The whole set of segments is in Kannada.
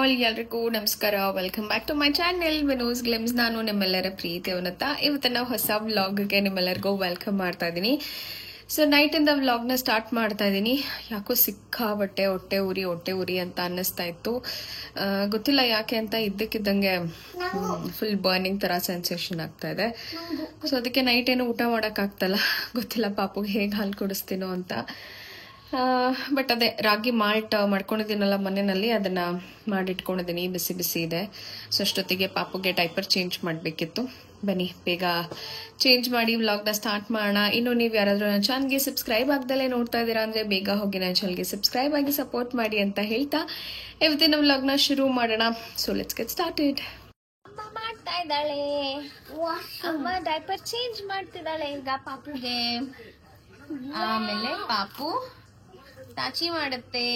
ಆಲ್, ಎಲ್ರಿಗೂ ನಮಸ್ಕಾರ. Welcome back to my channel Vino's glimpse. ನಾನು ನಿಮ್ಮೆಲ್ಲರ ಪ್ರೀತಿ ಅವನತ್ತ. ಇವತ್ತಿನ ಹೊಸ ವ್ಲಾಗ್ಗೆ ನಿಮ್ಮೆಲ್ಲರಿಗೂ ವೆಲ್ಕಮ್ ಮಾಡ್ತಾ ಇದ್ದೀನಿ. ಸೊ ನೈಟಿಂದ ವ್ಲಾಗ್ನ ಸ್ಟಾರ್ಟ್ ಮಾಡ್ತಾ ಇದ್ದೀನಿ. ಯಾಕೋ ಸಿಕ್ಕಾಬಟ್ಟೆ ಹೊಟ್ಟೆ ಉರಿ ಅಂತ ಅನ್ನಿಸ್ತಾ ಇತ್ತು. ಗೊತ್ತಿಲ್ಲ ಯಾಕೆ ಅಂತ, ಇದ್ದಕ್ಕಿದ್ದಂಗೆ ಫುಲ್ ಬರ್ನಿಂಗ್ ತರ ಸೆನ್ಸೇಷನ್ ಆಗ್ತಾ ಇದೆ. ಸೊ ಅದಕ್ಕೆ ನೈಟ್ ಏನು ಊಟ ಮಾಡೋಕ್ಕಾಗ್ತಲ್ಲ. ಗೊತ್ತಿಲ್ಲ ಪಾಪುಗೆ ಹೇಗೆ ಹಾಲು ಕುಡಿಸ್ತೀನೋ ಅಂತ. ಬಟ್ ಅದೇ ರಾಗಿ ಮಾಲ್ಟ್ ಮಾಡ್ಕೊಂಡಿದ್ದೀನಲ್ಲ ಮನೆಯಲ್ಲಿ, ಅದನ್ನ ಮಾಡಿಟ್ಕೊಂಡಿದ್ದೀನಿ. ಬಿಸಿ ಬಿಸಿ ಇದೆ. ಸೊ ಅಷ್ಟೊತ್ತಿಗೆ ಪಾಪುಗೆ ಡೈಪರ್ ಚೇಂಜ್ ಮಾಡಬೇಕಿತ್ತು. ಬನ್ನಿ ಬೇಗ ಚೇಂಜ್ ಮಾಡಿ ವ್ಲಾಗ್ನ ಸ್ಟಾರ್ಟ್ ಮಾಡೋಣ. ಇನ್ನು ನೀವು ಯಾರಾದ್ರೂ ನನ್ನ ಚಾನಲ್ಗೆ ಸಬ್ಸ್ಕ್ರೈಬ್ ಆಗ್ದಲೇ ನೋಡ್ತಾ ಇದ್ದೀರಾ ಅಂದ್ರೆ ಬೇಗ ಹೋಗಿ ನನ್ನ ಚಾನಲ್ಗೆ ಸಬ್ಸ್ಕ್ರೈಬ್ ಆಗಿ ಸಪೋರ್ಟ್ ಮಾಡಿ ಅಂತ ಹೇಳ್ತಾ ಇವತ್ತಿನ ವ್ಲಾಗ್ನ ಶುರು ಮಾಡೋಣ. So let's get started. ಅಮ್ಮ ಮಾಡ್ತಾ ಇದ್ದಾಳೆ, ಅಮ್ಮ ಡೈಪರ್ ಚೇಂಜ್ ಮಾಡ್ತಿದ್ದಾಳೆ ಈಗ ಪಾಪುಗೆ. ಆಮೇಲೆ ಪಾಪು ತಾಚಿ ಮಾಡುತ್ತೆ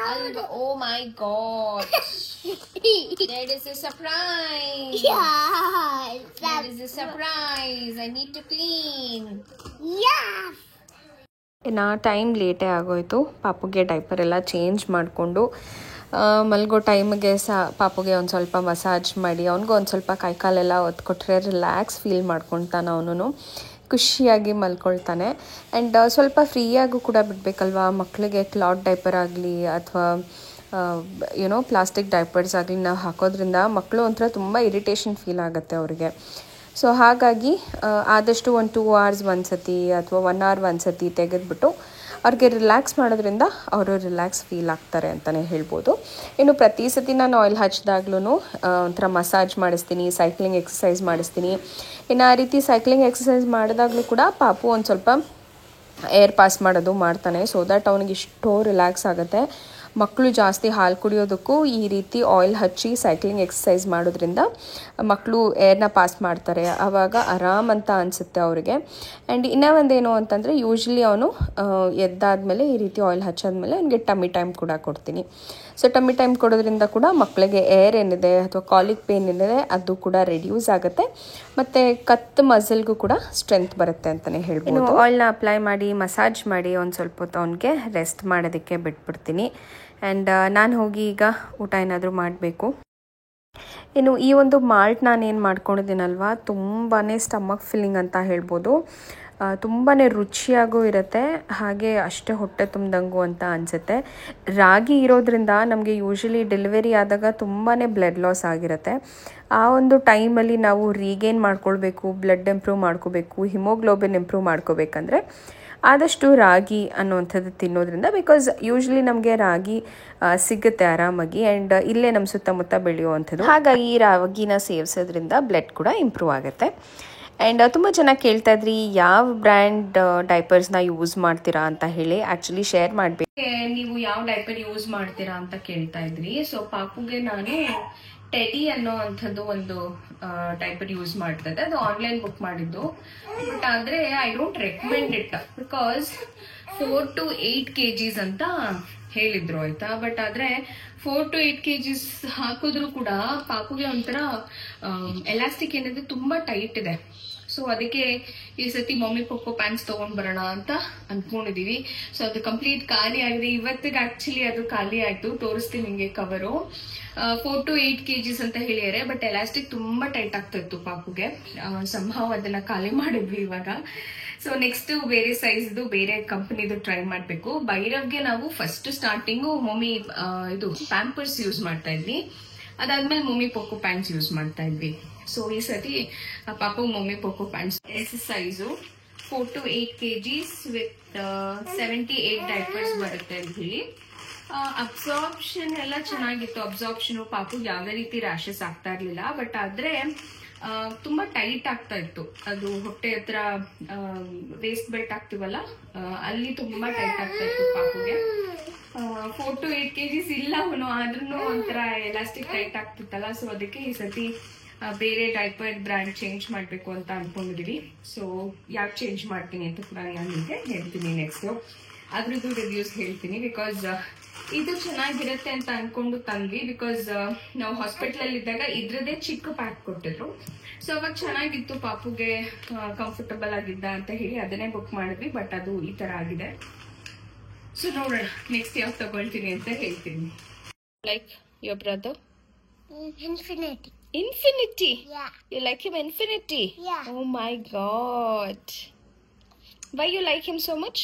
ಅಲ್ವಾ. ಓ ಮೈ god, there is a surprise. There is a surprise. I need to clean. ಇನ್ನು ಟೈಮ್ ಲೇಟೇ ಆಗೋಯ್ತು. ಪಾಪುಗೆ ಡೈಪರ್ ಎಲ್ಲ ಚೇಂಜ್ ಮಾಡಿಕೊಂಡು ಮಲ್ಗೋ ಟೈಮ್ಗೆ ಪಾಪುಗೆ ಒಂದು ಸ್ವಲ್ಪ ಮಸಾಜ್ ಮಾಡಿ ಅವ್ನಿಗೆ ಒಂದು ಸ್ವಲ್ಪ ಕೈಕಾಲೆಲ್ಲ ಒತ್ಕೊಟ್ರೆ ರಿಲ್ಯಾಕ್ಸ್ ಫೀಲ್ ಮಾಡ್ಕೊತಾನೆ. ಅವನು ಖುಷಿಯಾಗಿ ಮಲ್ಕೊಳ್ತಾನೆ. ಆ್ಯಂಡ್ ಸ್ವಲ್ಪ ಫ್ರೀಯಾಗೂ ಕೂಡ ಬಿಡಬೇಕಲ್ವಾ ಮಕ್ಕಳಿಗೆ. ಕ್ಲಾತ್ ಡೈಪರ್ ಆಗಲಿ ಅಥವಾ ಏನೋ ಪ್ಲಾಸ್ಟಿಕ್ ಡೈಪರ್ಸ್ ಆಗಲಿ ನಾವು ಹಾಕೋದ್ರಿಂದ ಮಕ್ಕಳು ಒಂಥರ ತುಂಬ ಇರಿಟೇಷನ್ ಫೀಲ್ ಆಗುತ್ತೆ ಅವರಿಗೆ. ಸೊ ಹಾಗಾಗಿ ಆದಷ್ಟು ಒಂದು 2 hours ಒಂದ್ಸತಿ ಅಥವಾ 1 hour ಒಂದ್ಸತಿ ತೆಗೆದುಬಿಟ್ಟು ಅವ್ರಿಗೆ ರಿಲ್ಯಾಕ್ಸ್ ಮಾಡೋದ್ರಿಂದ ಅವರು ರಿಲ್ಯಾಕ್ಸ್ ಫೀಲ್ ಆಗ್ತಾರೆ ಅಂತಲೇ ಹೇಳ್ಬೋದು. ಇನ್ನು ಪ್ರತಿ ಸತಿ ನಾನು ಆಯಿಲ್ ಹಚ್ಚಿದಾಗ್ಲೂ ಒಂಥರ ಮಸಾಜ್ ಮಾಡಿಸ್ತೀನಿ, ಸೈಕ್ಲಿಂಗ್ ಎಕ್ಸಸೈಸ್ ಮಾಡಿಸ್ತೀನಿ. ಇನ್ನು ಆ ರೀತಿ ಸೈಕ್ಲಿಂಗ್ ಎಕ್ಸಸೈಸ್ ಮಾಡಿದಾಗಲೂ ಕೂಡ ಪಾಪು ಒಂದು ಸ್ವಲ್ಪ ಏರ್ ಪಾಸ್ ಮಾಡೋದು ಮಾಡ್ತಾನೆ. ಸೊ ದಟ್ ಅವನಿಗೆ ಇಷ್ಟೋ ರಿಲ್ಯಾಕ್ಸ್ ಆಗುತ್ತೆ. ಮಕ್ಕಳು ಜಾಸ್ತಿ ಹಾಲು ಕುಡಿಯೋದಕ್ಕೂ ಈ ರೀತಿ ಆಯಿಲ್ ಹಚ್ಚಿ ಸೈಕ್ಲಿಂಗ್ ಎಕ್ಸಸೈಸ್ ಮಾಡೋದ್ರಿಂದ ಮಕ್ಕಳು ಏರ್ನ ಪಾಸ್ ಮಾಡ್ತಾರೆ. ಆವಾಗ ಆರಾಮ್ ಅಂತ ಅನಿಸುತ್ತೆ ಅವರಿಗೆ. ಆ್ಯಂಡ್ ಇನ್ನೂ ಒಂದೇನು ಅಂತಂದರೆ, ಯೂಶ್ವಲಿ ಅವನು ಎದ್ದಾದಮೇಲೆ ಈ ರೀತಿ ಆಯಿಲ್ ಹಚ್ಚಾದ್ಮೇಲೆ ಅವನಿಗೆ ಟಮ್ಮಿ ಟೈಮ್ ಕೂಡ ಕೊಡ್ತೀನಿ. ಸೊ ಟಮ್ಮಿ ಟೈಮ್ ಕೊಡೋದ್ರಿಂದ ಕೂಡ ಮಕ್ಕಳಿಗೆ ಏರ್ ಏನಿದೆ ಅಥವಾ ಕಾಲಿಕ್ ಪೇನ್ ಏನಿದೆ ಅದು ಕೂಡ ರೆಡ್ಯೂಸ್ ಆಗುತ್ತೆ. ಮತ್ತು ಕತ್ತು ಮಸಲ್ಗೂ ಕೂಡ ಸ್ಟ್ರೆಂತ್ ಬರುತ್ತೆ ಅಂತಲೇ ಹೇಳ್ಬೋದು. ಆಯಿಲ್ನ ಅಪ್ಲೈ ಮಾಡಿ ಮಸಾಜ್ ಮಾಡಿ ಒಂದು ಸ್ವಲ್ಪ ಹೊತ್ತು ಅವನಿಗೆ ರೆಸ್ಟ್ ಮಾಡೋದಕ್ಕೆ ಬಿಟ್ಬಿಡ್ತೀನಿ. ಆ್ಯಂಡ್ ನಾನು ಹೋಗಿ ಈಗ ಊಟ ಏನಾದರೂ ಮಾಡಬೇಕು. ಇನ್ನು ಈ ಒಂದು ಮಾಲ್ಟ್ ನಾನೇನು ಮಾಡ್ಕೊಂಡಿದ್ದೀನಲ್ವ, ತುಂಬಾ ಸ್ಟಮಕ್ ಫಿಲ್ಲಿಂಗ್ ಅಂತ ಹೇಳ್ಬೋದು. ತುಂಬಾ ರುಚಿಯಾಗೂ ಇರುತ್ತೆ, ಹಾಗೆ ಅಷ್ಟೇ ಹೊಟ್ಟೆ ತುಂಬ್ದಂಗೂ ಅಂತ ಅನಿಸುತ್ತೆ. ರಾಗಿ ಇರೋದ್ರಿಂದ ನಮಗೆ ಯೂಶ್ವಲಿ ಡೆಲಿವರಿ ಆದಾಗ ತುಂಬಾ ಬ್ಲಡ್ ಲಾಸ್ ಆಗಿರುತ್ತೆ. ಆ ಒಂದು ಟೈಮಲ್ಲಿ ನಾವು ರೀಗೇನ್ ಮಾಡ್ಕೊಳ್ಬೇಕು, ಬ್ಲಡ್ ಇಂಪ್ರೂವ್ ಮಾಡ್ಕೋಬೇಕು, ಹಿಮೋಗ್ಲೋಬಿನ್ ಇಂಪ್ರೂವ್ ಮಾಡ್ಕೋಬೇಕಂದ್ರೆ ಆದಷ್ಟು ರಾಗಿ ಅನ್ನುವಂಥದ್ದು ತಿನ್ನೋದ್ರಿಂದ, ಬಿಕಾಸ್ ಯೂಶ್ವಲಿ ನಮಗೆ ರಾಗಿ ಸಿಗುತ್ತೆ ಆರಾಮಾಗಿ ಆ್ಯಂಡ್ ಇಲ್ಲೇ ನಮ್ಮ ಸುತ್ತಮುತ್ತ ಬೆಳೆಯುವಂಥದ್ದು. ಹಾಗಾಗಿ ಈ ರಾಗಿನ ಸೇವಿಸೋದ್ರಿಂದ ಬ್ಲಡ್ ಕೂಡ ಇಂಪ್ರೂವ್ ಆಗುತ್ತೆ. ಆ್ಯಂಡ್ ತುಂಬ ಚೆನ್ನಾಗಿ ಕೇಳ್ತಾ ಇದ್ರಿ ಯಾವ ಬ್ರ್ಯಾಂಡ್ ಡೈಪರ್ಸ್ನ ಯೂಸ್ ಮಾಡ್ತೀರಾ ಅಂತ ಹೇಳಿ. ಆ್ಯಕ್ಚುಲಿ ಶೇರ್ ಮಾಡಬೇಕು, ನೀವು ಯಾವ ಡೈಪರ್ ಯೂಸ್ ಮಾಡ್ತೀರಾ ಅಂತ ಕೇಳ್ತಾ ಇದ್ರಿ. ಸೊ ಪಾಪುಗೆ ನಾನು ಟೆಡಿ ಅನ್ನೋ ಅಂಥದ್ದು ಒಂದು ಡೈಪರ್ ಯೂಸ್ ಮಾಡ್ತಾ ಇದ್ದೆ. ಅದು ಆನ್ಲೈನ್ ಬುಕ್ ಮಾಡಿದ್ದು. ಬಟ್ ಆದರೆ I don't recommend it, because 4 to 8 kgs ಅಂತ ಹೇಳಿದ್ರು ಆಯ್ತಾ. ಬಟ್ ಆದರೆ 4 to 8 kgs ಹಾಕಿದ್ರು ಕೂಡ ಪಾಪುಗೆ ಒಂಥರ ಎಲಾಸ್ಟಿಕ್ ಏನಿದೆ ತುಂಬಾ ಟೈಟ್ ಇದೆ. ಸೊ ಅದಕ್ಕೆ ಈ ಸತಿ ಮಮ್ಮಿ ಪೊಕ್ಕೋ ಪ್ಯಾಂಟ್ಸ್ ತಗೊಂಡ್ ಬರೋಣ ಅಂತ ಅನ್ಕೊಂಡಿದೀವಿ. ಸೊ ಅದು ಕಂಪ್ಲೀಟ್ ಖಾಲಿ ಆಗಿದೆ. ಇವತ್ತಿಗೆ ಆಕ್ಚುಲಿ ಅದು ಖಾಲಿ ಆಯ್ತು. ತೋರಿಸ್ತೀನಿ ನಿಮಗೆ ಕವರು. 4 to 8 kgs ಅಂತ ಹೇಳಿದ್ದಾರೆ. ಬಟ್ ಎಲಾಸ್ಟಿಕ್ ತುಂಬಾ ಟೈಟ್ ಆಗ್ತಾ ಇತ್ತು ಪಾಪುಗೆ. ಸಂಭಾವ ಅದನ್ನ ಖಾಲಿ ಮಾಡಿದ್ವಿ ಇವಾಗ. ಸೊ ನೆಕ್ಸ್ಟ್ ಬೇರೆ ಸೈಜ್ದು ಬೇರೆ ಕಂಪನಿದು ಟ್ರೈ ಮಾಡ್ಬೇಕು. ಭೈರವ್ಗೆ ನಾವು ಫಸ್ಟ್ ಸ್ಟಾರ್ಟಿಂಗು ಮಮ್ಮಿ ಇದು ಪ್ಯಾಂಪರ್ಸ್ ಯೂಸ್ ಮಾಡ್ತಾ ಇದ್ವಿ. ಅದಾದ್ಮೇಲೆ ಮಮ್ಮಿ ಪೊಕ್ಕೋ ಪ್ಯಾಂಟ್ಸ್ ಯೂಸ್ ಮಾಡ್ತಾ ಇದ್ವಿ. ಸೊ ಈ ಸತಿ ಪಾಪು MamyPoko pants size 4 to 8 kgs with 78 diapers ಬರುತ್ತೆ ಅಂತ ಹೇಳಿ. ಅಬ್ಸಾರ್ಪ್ಷನ್ ಎಲ್ಲ ಚೆನ್ನಾಗಿತ್ತು. ಅಬ್ಸಾರ್ಪ್ಷನ್ ಪಾಪುಗೆ ಯಾವುದೇ ರೀತಿ ರ್ಯಾಷಸ್ ಆಗ್ತಾ ಇರ್ಲಿಲ್ಲ. ಬಟ್ ಆದ್ರೆ ತುಂಬಾ ಟೈಟ್ ಆಗ್ತಾ ಇತ್ತು. ಅದು ಹೊಟ್ಟೆ ಹತ್ರ ವೇಸ್ಟ್ ಬೆಲ್ಟ್ ಆಗ್ತೀವಲ್ಲ, ಅಲ್ಲಿ ತುಂಬಾ ಟೈಟ್ ಆಗ್ತಾ ಇತ್ತು ಪಾಪುಗೆ. 4 to 8 kgs ಇಲ್ಲ ಅವನು, ಆದ್ರೂ ಒಂಥರ ಎಲಾಸ್ಟಿಕ್ ಟೈಟ್ ಆಗ್ತಿತ್ತಲ್ಲ. ಸೊ ಅದಕ್ಕೆ ಈ ಸತಿ ಬೇರೆ ಡೈಪರ್ ಬ್ರ್ಯಾಂಡ್ ಚೇಂಜ್ ಮಾಡಬೇಕು ಅಂತ ಅನ್ಕೊಂಡಿದೀವಿ. ಸೊ ಯಾಕೆ ಚೇಂಜ್ ಮಾಡ್ತೀನಿ ಅಂತ ಕೂಡ ನಾನು ನಿಮಗೆ ಹೇಳ್ತೀನಿ ನೆಕ್ಸ್ಟ್. ಅದ್ರದ್ದು ರಿವ್ಯೂಸ್ ಹೇಳ್ತೀನಿ. ಬಿಕಾಸ್ ಇದು ಚೆನ್ನಾಗಿರುತ್ತೆ ಅಂತ ಅನ್ಕೊಂಡು ತಂದ್ವಿ. ಬಿಕಾಸ್ ನಾವು ಹಾಸ್ಪಿಟಲ್ ಅಲ್ಲಿ ಇದ್ದಾಗ ಇದ್ರದೇ ಚಿಕ್ಕ ಪ್ಯಾಕ್ ಕೊಟ್ಟಿದ್ರು. ಸೊ ಅವಾಗ ಚೆನ್ನಾಗಿತ್ತು, ಪಾಪುಗೆ ಕಂಫರ್ಟಬಲ್ ಆಗಿದ್ದ ಅಂತ ಹೇಳಿ ಅದನ್ನೇ ಬುಕ್ ಮಾಡಿದ್ವಿ. ಬಟ್ ಅದು ಈ ತರ ಆಗಿದೆ. ಸೊ ನೋಡೋಣ ನೆಕ್ಸ್ಟ್ ಯಾವ್ದು ತಗೊಳ್ತೀನಿ ಅಂತ ಹೇಳ್ತೀನಿ. Like your brother? Infinity. Infinity? Yeah. You like him Infinity? Yeah. Oh my god. Why you like him so much?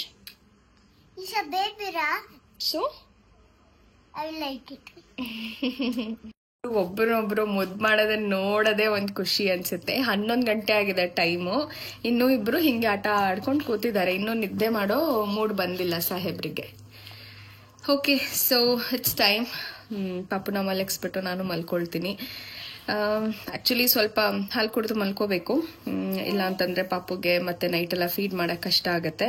He's a baby, right? So? I like it. ಒಬ್ಬರೊಬ್ರು ಮುದ್ದು ಮಾಡೋದನ್ನ ನೋಡೋದೇ ಒಂದು ಖುಷಿ ಅನ್ಸುತ್ತೆ. 11 ಗಂಟೆ ಆಗಿದೆ ಟೈಮು. ಇನ್ನೂ ಇಬ್ರು ಹಿಂಗೆ ಆಟ ಆಡ್ಕೊಂಡು ಕೂತಿದ್ದಾರೆ. ಇನ್ನೂ ನಿದ್ದೆ ಮಾಡೋ ಮೂಡ್ ಬಂದಿಲ್ಲ ಸಾಹೇಬ್ರಿಗೆ. Okay, so it's time. ಪಾಪುನ ಮಲಗಿಸ್ಬಿಟ್ಟು ನಾನು ಮಲ್ಕೊಳ್ತೀನಿ. ಆ್ಯಕ್ಚುಲಿ ಸ್ವಲ್ಪ ಹಾಲು ಕುಡಿದು ಮಲ್ಕೋಬೇಕು. ಇಲ್ಲ ಅಂತಂದರೆ ಪಾಪುಗೆ ಮತ್ತೆ ನೈಟೆಲ್ಲ ಫೀಡ್ ಮಾಡೋಕ್ಕೆ ಕಷ್ಟ ಆಗುತ್ತೆ.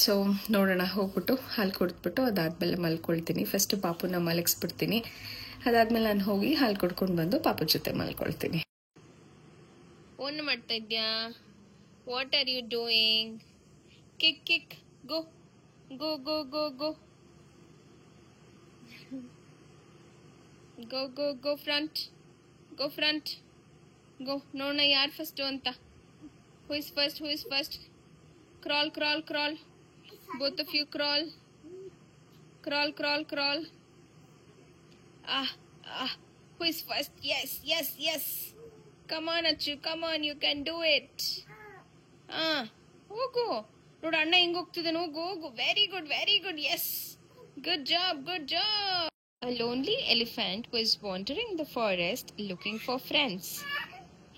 ಸೊ ನೋಡೋಣ, ಹೋಗ್ಬಿಟ್ಟು ಹಾಲು ಕುಡಿದ್ಬಿಟ್ಟು ಅದಾದಮೇಲೆ ಮಲ್ಕೊಳ್ತೀನಿ. ಫಸ್ಟ್ ಪಾಪುನ ಮಲಗಿಸ್ಬಿಡ್ತೀನಿ. ಅದಾದ್ಮೇಲೆ ನಾನು ಹೋಗಿ ಹಾಲು ಕುಡ್ಕೊಂಡು ಬಂದು ಪಾಪು ಜೊತೆ ಮಲ್ಕೊಳ್ತೀನಿ. ಏನು ಮಾಡ್ತಾ ಇದ್ಯಾ? What are you doing? Kick kick, go go go go go go go go front, go front, go. ನೋಡೋಣ ಯಾರು ಫಸ್ಟು ಅಂತ. Who is first, who is first? Crawl crawl crawl, both of you crawl, crawl crawl crawl. Who is first? Yes, yes, yes. Come on, Achu, come on, you can do it. ಹೋಗು. ನೋಡು ಅಣ್ಣ ಹಿಂಗ್ ಹೋಗ್ತಿದ್ದಾನೆ. ಹೋಗು ಹೋಗು. Very good, very good. Yes, good job, good job. A lonely elephant was wandering the forest looking for friends.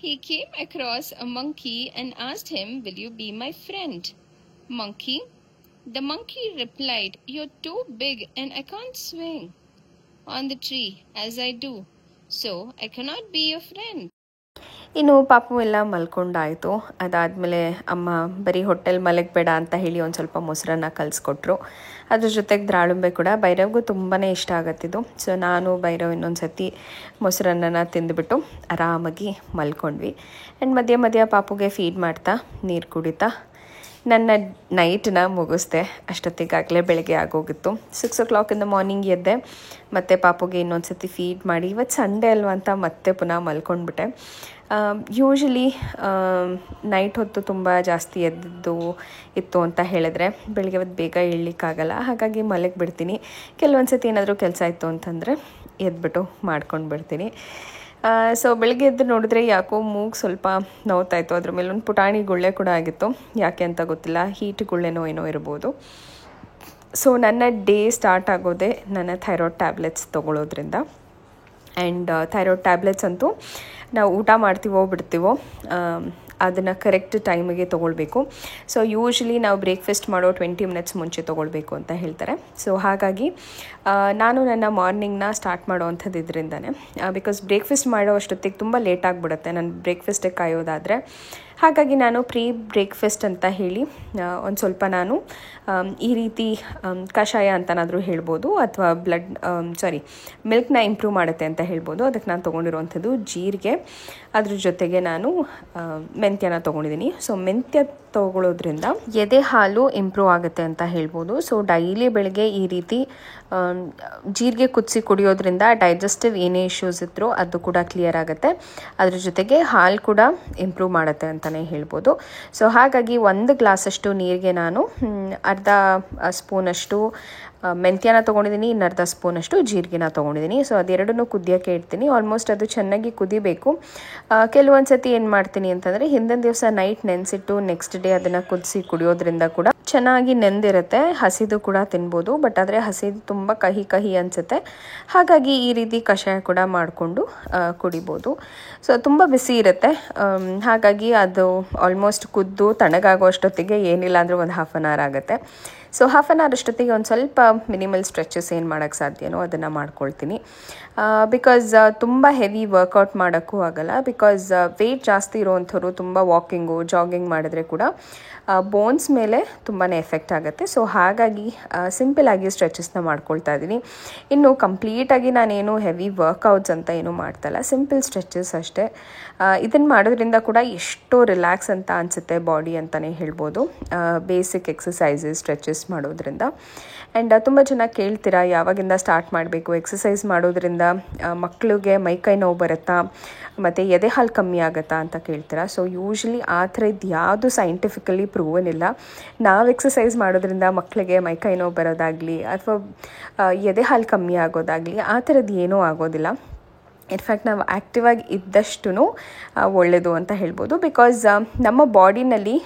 He came across a monkey and asked him, "Will you be my friend, monkey?" The monkey replied, "You're too big and I can't swing on the tree as I do, so I cannot be your friend." ಇನ್ನು ಪಾಪು ಎಲ್ಲ ಮಲ್ಕೊಂಡಾಯಿತು. ಅದಾದಮೇಲೆ ಅಮ್ಮ ಬರೀ ಹೊಟ್ಟೆಲಿ ಮಲಗಬೇಡ ಅಂತ ಹೇಳಿ ಒಂದು ಸ್ವಲ್ಪ ಮೊಸರನ್ನ ಕಲಿಸ್ಕೊಟ್ರು. ಅದ್ರ ಜೊತೆಗೆ ದ್ರಾಳುಂಬೆ ಕೂಡ. ಭೈರವ್ಗೂ ತುಂಬಾ ಇಷ್ಟ ಆಗತ್ತಿದ್ದು. ಸೊ ನಾನು ಭೈರವ್ ಇನ್ನೊಂದು ಸತಿ ಮೊಸರನ್ನ ತಿಂದುಬಿಟ್ಟು ಆರಾಮಾಗಿ ಮಲ್ಕೊಂಡ್ವಿ. ಆ್ಯಂಡ್ ಮಧ್ಯ ಮಧ್ಯ ಪಾಪುಗೆ ಫೀಡ್ ಮಾಡ್ತಾ ನೀರು ಕುಡಿತಾ ನನ್ನ ನೈಟನ್ನ ಮುಗಿಸ್ದೆ. ಅಷ್ಟೊತ್ತಿಗಾಗಲೇ ಬೆಳಗ್ಗೆ ಆಗೋಗಿತ್ತು. 6 o'clock in the morning ಎದ್ದೆ. ಮತ್ತು ಪಾಪುಗೆ ಇನ್ನೊಂದು ಸತಿ ಫೀಡ್ ಮಾಡಿ, ಇವತ್ತು ಸಂಡೇ ಅಲ್ವ ಅಂತ ಮತ್ತೆ ಪುನಃ ಮಲ್ಕೊಂಡ್ಬಿಟ್ಟೆ. ಯೂಶ್ವಲಿ ನೈಟ್ ಹೊತ್ತು ತುಂಬ ಜಾಸ್ತಿ ಎದ್ದು ಇತ್ತು ಅಂತ ಹೇಳಿದ್ರೆ ಬೆಳಗ್ಗೆ ಹೊತ್ತು ಬೇಗ ಏಳಲಿಕ್ಕಾಗಲ್ಲ. ಹಾಗಾಗಿ ಮಲಗಿಬಿಡ್ತೀನಿ. ಕೆಲವೊಂದು ಸತಿ ಏನಾದರೂ ಕೆಲಸ ಇತ್ತು ಅಂತಂದರೆ ಎದ್ಬಿಟ್ಟು ಮಾಡ್ಕೊಂಡು ಬಿಡ್ತೀನಿ. ಸೊ ಬೆಳಗ್ಗೆ ಎದ್ದು ನೋಡಿದ್ರೆ ಯಾಕೋ ಮೂಗು ಸ್ವಲ್ಪ ನೋವ್ತಾಯಿತ್ತು. ಅದ್ರ ಮೇಲೆ ಒಂದು ಪುಟಾಣಿ ಗುಳ್ಳೆ ಕೂಡ ಆಗಿತ್ತು. ಯಾಕೆ ಅಂತ ಗೊತ್ತಿಲ್ಲ, ಹೀಟ್ ಗುಳ್ಳೆನೋ ಏನೋ ಇರ್ಬೋದು. ಸೊ ನನ್ನ ಡೇ ಸ್ಟಾರ್ಟ್ ಆಗೋದೇ ನನ್ನ ಥೈರಾಯ್ಡ್ ಟ್ಯಾಬ್ಲೆಟ್ಸ್ ತೊಗೊಳೋದ್ರಿಂದ. ಆ್ಯಂಡ್ ಥೈರಾಯ್ಡ್ ಟ್ಯಾಬ್ಲೆಟ್ಸ್ ಅಂತೂ ನಾವು ಊಟ ಮಾಡ್ತೀವೋ ಬಿಡ್ತೀವೋ ಅದನ್ನು ಕರೆಕ್ಟ್ ಟೈಮಿಗೆ ತೊಗೊಳ್ಬೇಕು. ಸೊ ಯೂಶ್ವಲಿ ನಾವು ಬ್ರೇಕ್ಫಾಸ್ಟ್ ಮಾಡೋ 20 minutes ಮುಂಚೆ ತೊಗೊಳ್ಬೇಕು ಅಂತ ಹೇಳ್ತಾರೆ. ಸೊ ಹಾಗಾಗಿ ನಾನು ನನ್ನ ಮಾರ್ನಿಂಗ್ನ ಸ್ಟಾರ್ಟ್ ಮಾಡೋವಂಥದ್ದು ಇದರಿಂದನೇ. ಬಿಕಾಸ್ ಬ್ರೇಕ್ಫಾಸ್ಟ್ ಮಾಡೋ ಅಷ್ಟೊತ್ತಿಗೆ ತುಂಬ ಲೇಟ್ ಆಗಿಬಿಡುತ್ತೆ ನಾನು ಬ್ರೇಕ್ಫಾಸ್ಟಿಗೆ ಕಾಯೋದಾದರೆ. ಹಾಗಾಗಿ ನಾನು ಪ್ರೀ ಬ್ರೇಕ್ಫಾಸ್ಟ್ ಅಂತ ಹೇಳಿ ಒಂದು ಸ್ವಲ್ಪ ನಾನು ಈ ರೀತಿ ಕಷಾಯ ಅಂತನಾದರೂ ಹೇಳ್ಬೋದು, ಅಥವಾ ಮಿಲ್ಕ್ನ ಇಂಪ್ರೂವ್ ಮಾಡುತ್ತೆ ಅಂತ ಹೇಳ್ಬೋದು. ಅದಕ್ಕೆ ನಾನು ತೊಗೊಂಡಿರುವಂಥದ್ದು ಜೀರಿಗೆ, ಅದ್ರ ಜೊತೆಗೆ ನಾನು ಮೆಂತ್ಯನ ತೊಗೊಂಡಿದ್ದೀನಿ. ಸೊ ಮೆಂತ್ಯ ತೊಗೊಳೋದ್ರಿಂದ ಎದೆ ಹಾಲು ಇಂಪ್ರೂವ್ ಆಗುತ್ತೆ ಅಂತ ಹೇಳ್ಬೋದು. ಸೊ ಡೈಲಿ ಬೆಳಗ್ಗೆ ಈ ರೀತಿ ಜೀರಿಗೆ ಕುದಿಸಿ ಕುಡಿಯೋದ್ರಿಂದ ಡೈಜೆಸ್ಟಿವ್ ಏನೇ ಇಶ್ಯೂಸ್ ಇದ್ದರೂ ಅದು ಕೂಡ ಕ್ಲಿಯರ್ ಆಗುತ್ತೆ. ಅದ್ರ ಜೊತೆಗೆ ಹಾಲು ಕೂಡ ಇಂಪ್ರೂವ್ ಮಾಡುತ್ತೆ ಅಂತಲೇ ಹೇಳ್ಬೋದು. ಸೊ ಹಾಗಾಗಿ 1 ಗ್ಲಾಸಷ್ಟು ನೀರಿಗೆ ನಾನು ಅರ್ಧ ಸ್ಪೂನಷ್ಟು ಮೆಂತ್ಯನ ತೊಗೊಂಡಿದ್ದೀನಿ, ಇನ್ನರ್ಧ ಸ್ಪೂನಷ್ಟು ಜೀರಿಗೆನ ತೊಗೊಂಡಿದ್ದೀನಿ. ಸೊ ಅದೆರಡನ್ನೂ ಕುದಿಯೋಕ್ಕೆ ಇಡ್ತೀನಿ. ಆಲ್ಮೋಸ್ಟ್ ಅದು ಚೆನ್ನಾಗಿ ಕುದಿಬೇಕು. ಕೆಲವೊಂದು ಸತಿ ಏನು ಮಾಡ್ತೀನಿ ಅಂತಂದರೆ ಹಿಂದಿನ ದಿವಸ ನೈಟ್ ನೆನೆಸಿಟ್ಟು ನೆಕ್ಸ್ಟ್ ಡೇ ಅದನ್ನು ಕುದಿಸಿ ಕುಡಿಯೋದ್ರಿಂದ ಕೂಡ ಚೆನ್ನಾಗಿ ನೆಂದಿರುತ್ತೆ. ಹಸಿದು ಕೂಡ ತಿನ್ಬೋದು, ಬಟ್ ಆದರೆ ಹಸಿದು ತುಂಬ ಕಹಿ ಕಹಿ ಅನಿಸುತ್ತೆ. ಹಾಗಾಗಿ ಈ ರೀತಿ ಕಷಾಯ ಕೂಡ ಮಾಡಿಕೊಂಡು ಕುಡಿಬೋದು. ಸೊ ತುಂಬ ಬಿಸಿ ಇರುತ್ತೆ. ಹಾಗಾಗಿ ಅದು ಆಲ್ಮೋಸ್ಟ್ ಕುದ್ದು ತಣ್ಣಗಾಗೋ ಅಷ್ಟೊತ್ತಿಗೆ ಏನಿಲ್ಲ ಅಂದರೆ ಒಂದು 1/2 hour ಆಗುತ್ತೆ. ಸೊ 1/2 hour ಅಷ್ಟೊತ್ತಿಗೆ ಒಂದು ಸ್ವಲ್ಪ ಮಿನಿಮಲ್ ಸ್ಟ್ರೆಚಸ್ ಏನು ಮಾಡೋಕ್ಕೆ ಸಾಧ್ಯನೋ ಅದನ್ನು ಮಾಡ್ಕೊಳ್ತೀನಿ. ಬಿಕಾಸ್ ತುಂಬ ಹೆವಿ ವರ್ಕೌಟ್ ಮಾಡೋಕ್ಕೂ ಆಗಲ್ಲ. ಬಿಕಾಸ್ ವೆಯ್ಟ್ ಜಾಸ್ತಿ ಇರೋವಂಥವ್ರು ತುಂಬ ವಾಕಿಂಗು ಜಾಗಿಂಗ್ ಮಾಡಿದ್ರೆ ಕೂಡ ಬೋನ್ಸ್ ಮೇಲೆ ತುಂಬಾ ಎಫೆಕ್ಟ್ ಆಗುತ್ತೆ. ಸೊ ಹಾಗಾಗಿ ಸಿಂಪಲಾಗಿ ಸ್ಟ್ರೆಚಸ್ನ ಮಾಡ್ಕೊಳ್ತಾ ಇದ್ದೀನಿ. ಇನ್ನು ಕಂಪ್ಲೀಟಾಗಿ ನಾನೇನು ಹೆವಿ ವರ್ಕೌಟ್ಸ್ ಅಂತ ಏನೂ ಮಾಡ್ತಾಯಿಲ್ಲ, ಸಿಂಪಲ್ ಸ್ಟ್ರೆಚಸ್ ಅಷ್ಟೇ. ಇದನ್ನು ಮಾಡೋದ್ರಿಂದ ಕೂಡ ಎಷ್ಟೋ ರಿಲ್ಯಾಕ್ಸ್ ಅಂತ ಅನಿಸುತ್ತೆ ಬಾಡಿ ಅಂತಲೇ ಹೇಳ್ಬೋದು. ಬೇಸಿಕ್ ಎಕ್ಸಸೈಸಸ್ ಸ್ಟ್ರೆಚಸ್ ಮಾಡೋದ್ರಿಂದ. ಆ್ಯಂಡ್ ತುಂಬ ಜನ ಕೇಳ್ತೀರಾ ಯಾವಾಗಿಂದ ಸ್ಟಾರ್ಟ್ ಮಾಡಬೇಕು, ಎಕ್ಸಸೈಸ್ ಮಾಡೋದ್ರಿಂದ ಮಕ್ಕಳಿಗೆ ಮೈಕೈ ನೋವು ಬರುತ್ತಾ ಮತ್ತು ಎದೆ ಹಾಲು ಕಮ್ಮಿ ಆಗುತ್ತಾ ಅಂತ ಕೇಳ್ತೀರಾ. ಸೊ ಯೂಶ್ವಲಿ ಆ ಥರದ್ದು ಯಾವುದು ಸೈಂಟಿಫಿಕಲಿ ಪ್ರೂವನ್ ಇಲ್ಲ. ನಾವು ಎಕ್ಸಸೈಸ್ ಮಾಡೋದ್ರಿಂದ ಮಕ್ಕಳಿಗೆ ಮೈಕೈ ನೋವು ಬರೋದಾಗಲಿ ಅಥವಾ ಎದೆ ಹಾಲು ಕಮ್ಮಿ ಆಗೋದಾಗಲಿ ಆ ಥರದ್ದು ಏನೂ ಆಗೋದಿಲ್ಲ. ಇನ್ಫ್ಯಾಕ್ಟ್ ನಾವು ಆ್ಯಕ್ಟಿವಾಗಿ ಇದ್ದಷ್ಟು ಒಳ್ಳೆಯದು ಅಂತ ಹೇಳ್ಬೋದು. ಬಿಕಾಸ್ ನಮ್ಮ ಬಾಡಿನಲ್ಲಿ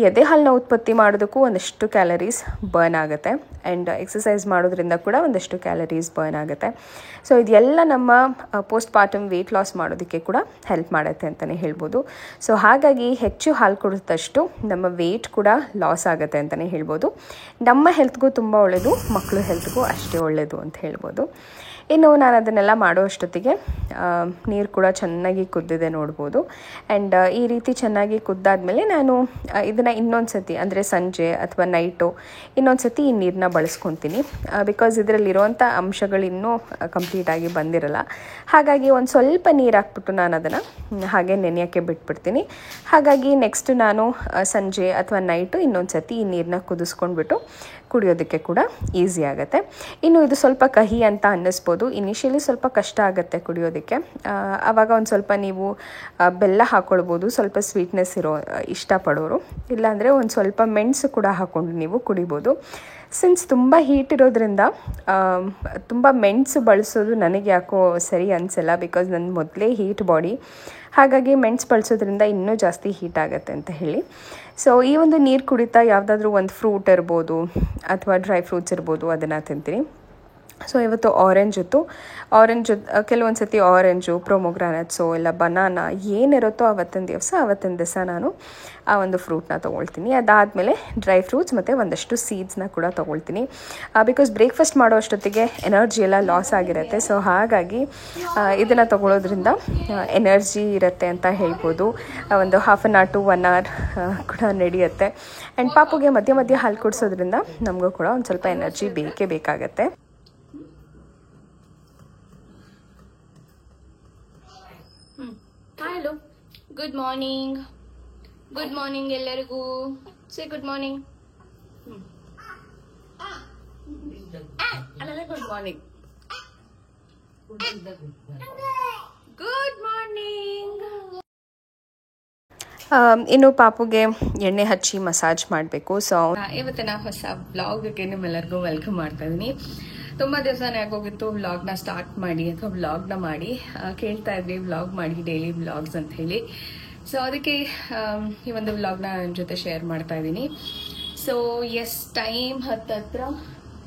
ಎದೆ ಹಾಲನ್ನ ಉತ್ಪತ್ತಿ ಮಾಡೋದಕ್ಕೂ ಒಂದಷ್ಟು ಕ್ಯಾಲರೀಸ್ ಬರ್ನ್ ಆಗುತ್ತೆ ಆ್ಯಂಡ್ ಎಕ್ಸಸೈಸ್ ಮಾಡೋದ್ರಿಂದ ಕೂಡ ಒಂದಷ್ಟು ಕ್ಯಾಲರೀಸ್ ಬರ್ನ್ ಆಗುತ್ತೆ. ಸೊ ಇದೆಲ್ಲ ನಮ್ಮ ಪೋಸ್ಟ್ ಪಾರ್ಟಮ್ ವೆಯ್ಟ್ ಲಾಸ್ ಮಾಡೋದಕ್ಕೆ ಕೂಡ ಹೆಲ್ಪ್ ಮಾಡುತ್ತೆ ಅಂತಲೇ ಹೇಳ್ಬೋದು. ಸೊ ಹಾಗಾಗಿ ಹೆಚ್ಚು ಹಾಲು ಕುಡಿದಷ್ಟು ನಮ್ಮ ವೆಯ್ಟ್ ಕೂಡ ಲಾಸ್ ಆಗುತ್ತೆ ಅಂತಲೇ ಹೇಳ್ಬೋದು. ನಮ್ಮ ಹೆಲ್ತ್ಗೂ ತುಂಬ ಒಳ್ಳೆಯದು, ಮಕ್ಕಳು ಹೆಲ್ತ್ಗೂ ಅಷ್ಟೇ ಒಳ್ಳೆಯದು ಅಂತ ಹೇಳ್ಬೋದು. ಇನ್ನು ನಾನು ಅದನ್ನೆಲ್ಲ ಮಾಡೋ ಅಷ್ಟೊತ್ತಿಗೆ ನೀರು ಕೂಡ ಚೆನ್ನಾಗಿ ಕುದ್ದಿದೆ ನೋಡ್ಬೋದು. ಆ್ಯಂಡ್ ಈ ರೀತಿ ಚೆನ್ನಾಗಿ ಕುದ್ದಾದ್ಮೇಲೆ ನಾನು ಇದನ್ನು ಇನ್ನೊಂದು ಸತಿ ಅಂದರೆ ಸಂಜೆ ಅಥವಾ ನೈಟು ಇನ್ನೊಂದು ಸತಿ ಈ ನೀರನ್ನ ಬಳಸ್ಕೊತೀನಿ. ಬಿಕಾಸ್ ಇದರಲ್ಲಿರುವಂಥ ಅಂಶಗಳು ಇನ್ನೂ ಕಂಪ್ಲೀಟಾಗಿ ಬಂದಿರಲ್ಲ. ಹಾಗಾಗಿ ಒಂದು ಸ್ವಲ್ಪ ನೀರು ಹಾಕ್ಬಿಟ್ಟು ನಾನು ಅದನ್ನು ಹಾಗೆ ನೆನೆಯೋಕ್ಕೆ ಬಿಟ್ಬಿಡ್ತೀನಿ. ಹಾಗಾಗಿ ನೆಕ್ಸ್ಟ್ ನಾನು ಸಂಜೆ ಅಥವಾ ನೈಟು ಇನ್ನೊಂದು ಸತಿ ಈ ನೀರನ್ನ ಕುದಿಸ್ಕೊಂಡ್ಬಿಟ್ಟು ಕುಡಿಯೋದಕ್ಕೆ ಕೂಡ ಈಸಿ ಆಗುತ್ತೆ. ಇನ್ನು ಇದು ಸ್ವಲ್ಪ ಕಹಿ ಅಂತ ಅನ್ನಿಸ್ಬೋದು. ಇನಿಷಿಯಲಿ ಸ್ವಲ್ಪ ಕಷ್ಟ ಆಗುತ್ತೆ ಕುಡಿಯೋದಕ್ಕೆ. ಆವಾಗ ಒಂದು ಸ್ವಲ್ಪ ನೀವು ಬೆಲ್ಲ ಹಾಕ್ಕೊಳ್ಬೋದು, ಸ್ವಲ್ಪ ಸ್ವೀಟ್ನೆಸ್ ಇಷ್ಟಪಡೋರು. ಇಲ್ಲಾಂದರೆ ಒಂದು ಸ್ವಲ್ಪ ಮೆಣಸು ಕೂಡ ಹಾಕ್ಕೊಂಡು ನೀವು ಕುಡಿಬೋದು. ಸಿನ್ಸ್ ತುಂಬ ಹೀಟ್ ಇರೋದ್ರಿಂದ ತುಂಬ ಮೆಣಸು ಬಳಸೋದು ನನಗೆ ಯಾಕೋ ಸರಿ ಅನಿಸಲ್ಲ. ಬಿಕಾಸ್ ನನ್ನ ಮೊದಲೇ ಹೀಟ್ ಬಾಡಿ, ಹಾಗಾಗಿ ಮೆಣಸು ಬಳಸೋದ್ರಿಂದ ಇನ್ನೂ ಜಾಸ್ತಿ ಹೀಟ್ ಆಗುತ್ತೆ ಅಂತ ಹೇಳಿ. ಸೊ ಈ ಒಂದು ನೀರು ಕುಡಿತಾ ಯಾವುದಾದ್ರೂ ಒಂದು ಫ್ರೂಟ್ ಇರ್ಬೋದು ಅಥವಾ ಡ್ರೈ ಫ್ರೂಟ್ಸ್ ಇರ್ಬೋದು, ಅದನ್ನು ತಿಂತೀನಿ. ಸೊ ಇವತ್ತು ಆರೆಂಜ್ ಕೆಲವೊಂದು ಸತಿ ಆರೆಂಜು, ಪ್ರೊಮೊಗ್ರಾನೆಟ್ಸು ಇಲ್ಲ ಬನಾನಾ ಏನಿರುತ್ತೋ ಅವತ್ತಿನ ದಿವಸ ನಾನು ಆ ಒಂದು ಫ್ರೂಟ್ನ ತೊಗೊಳ್ತೀನಿ. ಅದಾದಮೇಲೆ ಡ್ರೈ ಫ್ರೂಟ್ಸ್ ಮತ್ತು ಒಂದಷ್ಟು ಸೀಡ್ಸ್ನ ಕೂಡ ತೊಗೊಳ್ತೀನಿ. ಬಿಕಾಸ್ ಬ್ರೇಕ್ಫಾಸ್ಟ್ ಮಾಡೋ ಅಷ್ಟೊತ್ತಿಗೆ ಎನರ್ಜಿ ಎಲ್ಲ ಲಾಸ್ ಆಗಿರುತ್ತೆ. ಸೊ ಹಾಗಾಗಿ ಇದನ್ನು ತೊಗೊಳೋದ್ರಿಂದ ಎನರ್ಜಿ ಇರುತ್ತೆ ಅಂತ ಹೇಳ್ಬೋದು. ಒಂದು 1/2 to 1 hour ಕೂಡ ನಡೆಯುತ್ತೆ. ಆ್ಯಂಡ್ ಪಾಪುಗೆ ಮಧ್ಯೆ ಹಾಲು ಕುಡಿಸೋದ್ರಿಂದ ನಮಗೂ ಕೂಡ ಒಂದು ಸ್ವಲ್ಪ ಎನರ್ಜಿ ಬೇಕೇ ಬೇಕಾಗತ್ತೆ. ಹಲೋ, ಗುಡ್ ಮಾರ್ನಿಂಗ್ ಎಲ್ಲರಿಗೂ. ಸೇ ಗುಡ್ ಮಾರ್ನಿಂಗ್. ಅಲ್ಲ, ಗುಡ್ ಮಾರ್ನಿಂಗ್. Good morning. ಇನ್ನು ಪಾಪುಗೆ ಎಣ್ಣೆ ಹಚ್ಚಿ ಮಸಾಜ್ ಮಾಡಬೇಕು. ಸೊ ಇವತ್ತಿನ ಹೊಸ ಬ್ಲಾಗ್ಗೆ ನಿಮ್ಮೆಲ್ಲರಿಗೂ ವೆಲ್ಕಮ್ ಮಾಡ್ತಾ ಇದ್ದೀನಿ. ತುಂಬ ದಿವಸನೇ ಆಗೋಗಿತ್ತು ವ್ಲಾಗ್ನ ಸ್ಟಾರ್ಟ್ ಮಾಡಿ ಅಥವಾ ವ್ಲಾಗ್ನ ಮಾಡಿ. ಕೇಳ್ತಾ ಇದ್ವಿ ವ್ಲಾಗ್ ಮಾಡಿ, ಡೈಲಿ ವ್ಲಾಗ್ಸ್ ಅಂತ ಹೇಳಿ. ಸೊ ಅದಕ್ಕೆ ಈ ಒಂದು ವ್ಲಾಗ್ನ ನನ್ನ ಜೊತೆ ಶೇರ್ ಮಾಡ್ತಾ ಇದ್ದೀನಿ. ಸೊ ಎಸ್, ಟೈಮ್ ಹತ್ತಿರ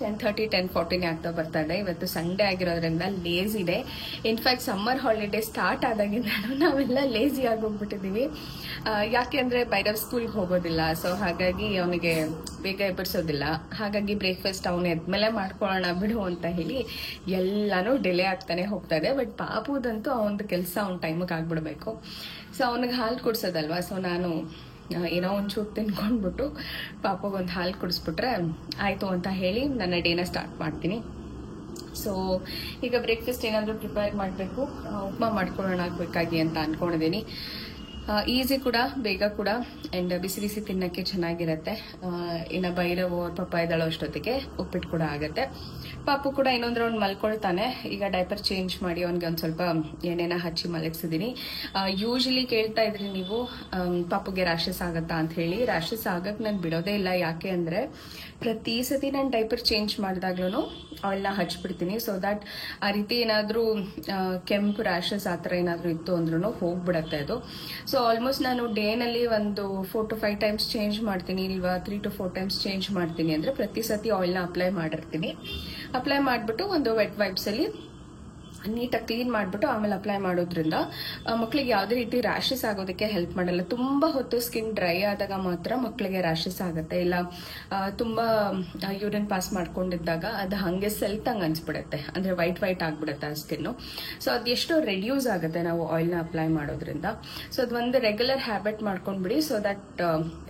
10:30, 10:40 ಆಗ್ತಾ ಬರ್ತಾ ಇದೆ. ಇವತ್ತು ಸಂಡೇ ಆಗಿರೋದ್ರಿಂದ ಲೇಜಿ ಇದೆ. ಇನ್ಫ್ಯಾಕ್ಟ್ ಸಮ್ಮರ್ ಹಾಲಿಡೇ ಸ್ಟಾರ್ಟ್ ಆದಾಗಿಂದ ನಾವೆಲ್ಲ ಲೇಜಿ ಆಗೋಗ್ಬಿಟ್ಟಿದ್ದೀವಿ. ಯಾಕೆ ಅಂದರೆ ಭೈರವ್ ಸ್ಕೂಲ್ಗೆ ಹೋಗೋದಿಲ್ಲ. ಸೊ ಹಾಗಾಗಿ ಅವನಿಗೆ ಬೇಗ ಎಬ್ಬರಿಸೋದಿಲ್ಲ. ಹಾಗಾಗಿ ಬ್ರೇಕ್ಫಾಸ್ಟ್ ಅವನು ಎದ್ಮೇಲೆ ಮಾಡ್ಕೊಳ್ಳೋಣ ಬಿಡು ಅಂತ ಹೇಳಿ ಎಲ್ಲನೂ ಡಿಲೇ ಆಗ್ತಾನೆ ಹೋಗ್ತಾ ಇದೆ. ಬಟ್ ಪಾಪುದಂತೂ ಅವನದು ಕೆಲಸ ಅವ್ನ ಟೈಮಿಗೆ ಆಗ್ಬಿಡ್ಬೇಕು. ಸೊ ಅವನಿಗೆ ಹಾಲು ಕುಡಿಸೋದಲ್ವಾ. ಸೊ ನಾನು ಏನೋ ಒಂಚೂರು ತಿನ್ಕೊಂಡ್ಬಿಟ್ಟು ಪಾಪಗೊಂದು ಹಾಲು ಕುಡಿಸ್ಬಿಟ್ರೆ ಆಯಿತು ಅಂತ ಹೇಳಿ ನನ್ನ ಡೇನ ಸ್ಟಾರ್ಟ್ ಮಾಡ್ತೀನಿ. ಸೊ ಈಗ ಬ್ರೇಕ್ಫಾಸ್ಟ್ ಏನಾದರೂ ಪ್ರಿಪೇರ್ ಮಾಡಬೇಕು, ಉಪ್ಮಾ ಮಾಡ್ಕೊಳ್ಳೋಣ ಆಗಬೇಕಾಗಿ ಅಂತ ಅಂದ್ಕೊಂಡಿದ್ದೀನಿ. ಈಸಿ ಕೂಡ, ಬೇಗ ಕೂಡ, ಆ್ಯಂಡ್ ಬಿಸಿ ಬಿಸಿ ತಿನ್ನೋಕ್ಕೆ ಚೆನ್ನಾಗಿರುತ್ತೆ. ಇನ್ನು ಭೈರವ್ ಪಪ್ಪ ಇದ್ದಾಳೋ ಅಷ್ಟೊತ್ತಿಗೆ ಉಪ್ಪಿಟ್ಟು ಕೂಡ ಆಗುತ್ತೆ. ಪಾಪು ಕೂಡ ಇನ್ನೊಂದು ರೌಂಡ್ ಮಲ್ಕೊಳ್ತಾನೆ. ಈಗ ಡೈಪರ್ ಚೇಂಜ್ ಮಾಡಿ ಅವನಿಗೆ ಒಂದು ಸ್ವಲ್ಪ ಎಣ್ಣೆನ ಹಚ್ಚಿ ಮಲಗಿಸಿದ್ದೀನಿ. ಯೂಶ್ವಲಿ ಕೇಳ್ತಾ ಇದ್ರಿ ನೀವು ಪಾಪುಗೆ ರ್ಯಾಷಸ್ ಆಗುತ್ತಾ ಅಂತ ಹೇಳಿ. ರ್ಯಾಷಸ್ ಆಗಕ್ಕೆ ನಾನು ಬಿಡೋದೇ ಇಲ್ಲ. ಯಾಕೆ ಅಂದರೆ ಪ್ರತಿ ಸತಿ ನಾನು ಡೈಪರ್ ಚೇಂಜ್ ಮಾಡಿದಾಗ್ಲೂ ಅವಳನ್ನ ಹಚ್ಬಿಡ್ತೀನಿ. ಸೊ ದ್ಯಾಟ್ ಆ ರೀತಿ ಏನಾದರೂ ಕೆಂಪು ರ್ಯಾಷಸ್ ಆ ಥರ ಏನಾದರೂ ಇತ್ತು ಅಂದ್ರೂ ಹೋಗ್ಬಿಡತ್ತೆ ಅದು. ಸೊ ಆಲ್ಮೋಸ್ಟ್ ನಾನು ಡೇನಲ್ಲಿ ಒಂದು 4 to 5 times ಚೇಂಜ್ ಮಾಡ್ತೀನಿ, ಇಲ್ವಾ 3 to 4 times ಚೇಂಜ್ ಮಾಡ್ತೀನಿ. ಅಂದರೆ ಪ್ರತಿ ಸತಿ ಆಯಿಲ್ನ ಅಪ್ಲೈ ಮಾಡಿರ್ತೀನಿ. ಅಪ್ಲೈ ಮಾಡಿಬಿಟ್ಟು ಒಂದು ವೆಟ್ ವೈಪ್ಸಲ್ಲಿ ನೀಟಾಗಿ ಕ್ಲೀನ್ ಮಾಡಿಬಿಟ್ಟು ಆಮೇಲೆ ಅಪ್ಲೈ ಮಾಡೋದ್ರಿಂದ ಮಕ್ಕಳಿಗೆ ಯಾವುದೇ ರೀತಿ ರ್ಯಾಷಸ್ ಆಗೋದಕ್ಕೆ ಹೆಲ್ಪ್ ಮಾಡಲ್ಲ. ತುಂಬ ಹೊತ್ತು ಸ್ಕಿನ್ ಡ್ರೈ ಆದಾಗ ಮಾತ್ರ ಮಕ್ಕಳಿಗೆ ರ್ಯಾಷಸ್ ಆಗುತ್ತೆ. ಇಲ್ಲ ತುಂಬ ಯೂರಿನ್ ಪಾಸ್ ಮಾಡ್ಕೊಂಡಿದ್ದಾಗ ಅದು ಹಾಗೆ ಸೆಲ್ತಂಗೆ ಅನ್ಸ್ಬಿಡುತ್ತೆ, ಅಂದರೆ ವೈಟ್ ಆಗಿಬಿಡುತ್ತೆ ಆ ಸ್ಕಿನ್ನು. ಸೊ ಅದು ಎಷ್ಟೋ ರೆಡ್ಯೂಸ್ ಆಗುತ್ತೆ ನಾವು ಆಯಿಲ್ನ ಅಪ್ಲೈ ಮಾಡೋದ್ರಿಂದ. ಸೊ ಅದು ಒಂದು ರೆಗ್ಯುಲರ್ ಹ್ಯಾಬಿಟ್ ಮಾಡ್ಕೊಂಡ್ಬಿಡಿ. ಸೊ ದಟ್